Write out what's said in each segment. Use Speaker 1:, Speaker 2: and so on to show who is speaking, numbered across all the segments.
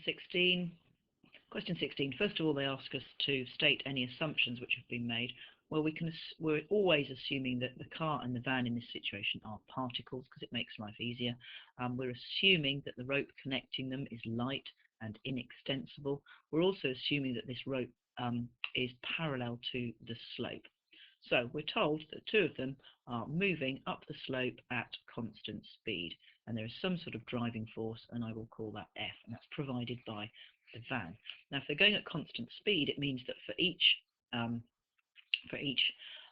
Speaker 1: 16. Question 16. First of all, they ask us to state any assumptions which have been made. Well, we're always assuming that the car and the van in this situation are particles because it makes life easier. We're assuming that the rope connecting them is light and inextensible. We're also assuming that this rope is parallel to the slope. So we're told that two of them are moving up the slope at constant speed, and there is some sort of driving force, and I will call that F, and that's provided by the van. Now, if they're going at constant speed, it means that for each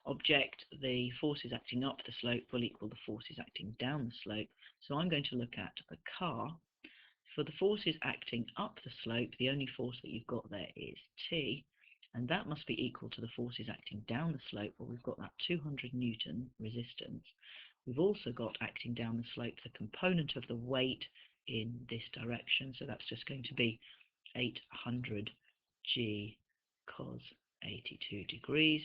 Speaker 1: object, the forces acting up the slope will equal the forces acting down the slope. So I'm going to look at the car. For the forces acting up the slope, the only force that you've got there is T, and that must be equal to the forces acting down the slope. Well, we've got that 200 Newton resistance. We've also got acting down the slope the component of the weight in this direction, so that's just going to be 800 G cos 82 degrees.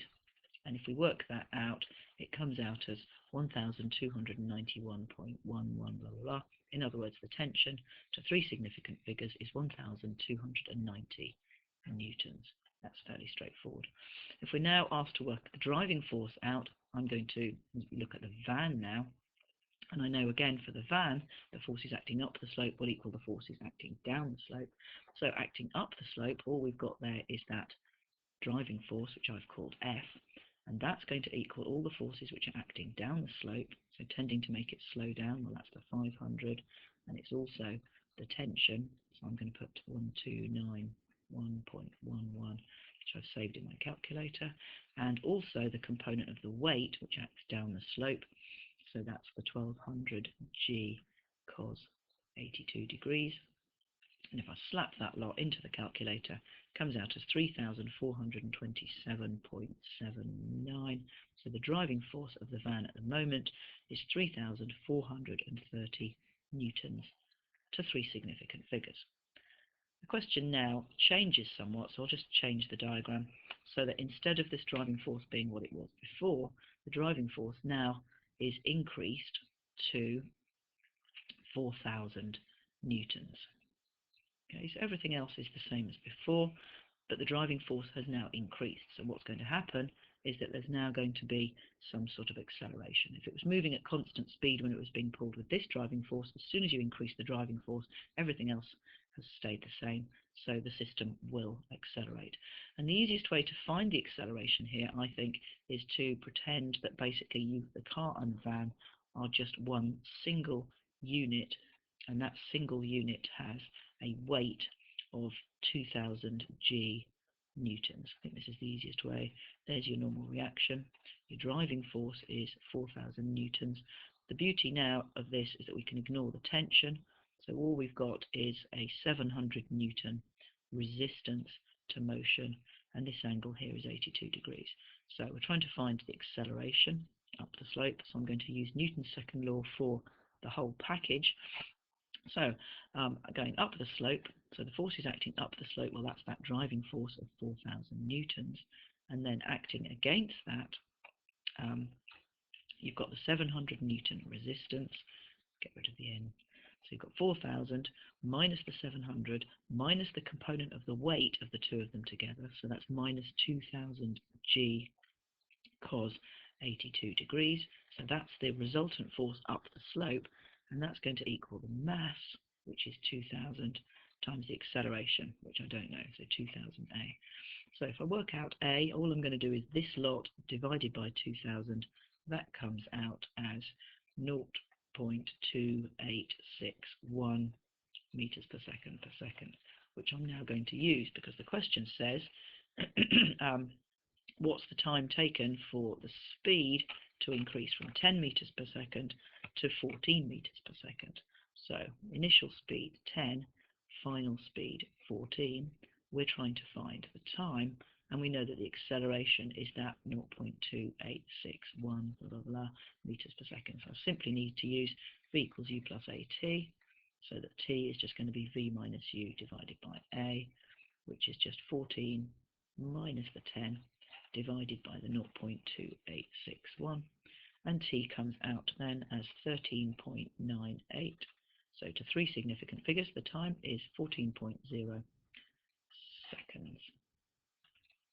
Speaker 1: And if we work that out, it comes out as 1,291.11 blah, blah, blah. In other words, the tension to three significant figures is 1,290 newtons. That's fairly straightforward. If we're now asked to work the driving force out, I'm going to look at the van now. And I know again for the van, the forces acting up the slope will equal the forces acting down the slope. So acting up the slope, all we've got there is that driving force, which I've called F, and that's going to equal all the forces which are acting down the slope, so tending to make it slow down. Well, that's the 500, and it's also the tension, so I'm going to put 1291.11, which I've saved in my calculator, and also the component of the weight, which acts down the slope, so that's the 1200 G cos 82 degrees. And if I slap that lot into the calculator, it comes out as 3,427.79. So the driving force of the van at the moment is 3,430 newtons to three significant figures. The question now changes somewhat, so I'll just change the diagram so that instead of this driving force being what it was before, the driving force now is increased to 4,000 newtons. Okay, so everything else is the same as before, but the driving force has now increased. So what's going to happen is that there's now going to be some sort of acceleration. If it was moving at constant speed when it was being pulled with this driving force, as soon as you increase the driving force, everything else has stayed the same, so the system will accelerate. And the easiest way to find the acceleration here, I think, is to pretend that basically the car and the van are just one single unit, and that single unit has a weight of 2,000 G newtons. I think this is the easiest way. There's your normal reaction. Your driving force is 4,000 newtons. The beauty now of this is that we can ignore the tension. So all we've got is a 700 Newton resistance to motion, and this angle here is 82 degrees. So we're trying to find the acceleration up the slope, so I'm going to use Newton's second law for the whole package. So going up the slope, so the force is acting up the slope, well, that's that driving force of 4,000 newtons, and then acting against that, you've got the 700 Newton resistance. Get rid of the N. So you've got 4,000 minus the 700 minus the component of the weight of the two of them together, so that's minus 2,000 G cos 82 degrees. So that's the resultant force up the slope, and that's going to equal the mass, which is 2,000, times the acceleration, which I don't know, so 2,000A. So if I work out A, all I'm going to do is this lot divided by 2,000. That comes out as 0.2861 meters per second, which I'm now going to use because the question says what's the time taken for the speed to increase from 10 meters per second to 14 meters per second. So initial speed 10, final speed 14. We're trying to find the time, and we know that the acceleration is that 0.2861 blah, blah, blah, meters per second. So I simply need to use v equals u plus at, so that t is just going to be v minus u divided by a, which is just 14 minus the 10 divided by the 0.2861, and t comes out then as 13.98 So to three significant figures, the time is 14.0